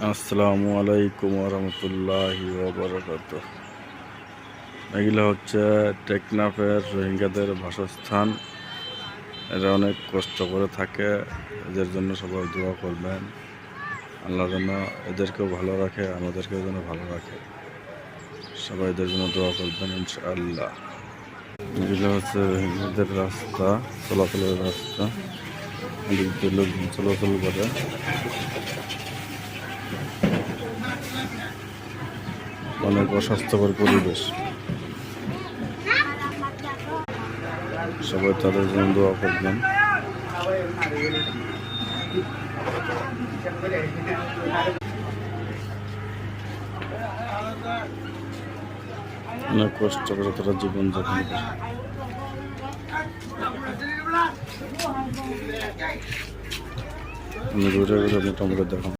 আসসালামু আলাইকুম রহমতুল্লাহি ওয়াবারাকাতুহু। এগুলো হচ্ছে টেকনাফের রোহিঙ্গাদের বাসস্থান। এরা অনেক কষ্ট করে থাকে, এদের জন্য সবাই দোয়া করবেন। আল্লাহ যেন এদেরকেও ভালো রাখে, আমাদেরকেও যেন ভালো রাখে। সবাই এদের জন্য দোয়া করবেন ইনশাআল্লাহ। এগুলো হচ্ছে রোহিঙ্গাদের রাস্তা, চলাচলের রাস্তা। এদিক দিয়ে লোকজন চলাচল করে। অনেক অস্বাস্থ্যকর পরিবেশ। সবাই তাদের জন্য দোয়া করবেন। অনেক কষ্ট করে তারা জীবন যাপন করে। আমি ঘুরে ঘুরে মোটামুটি দেখাম।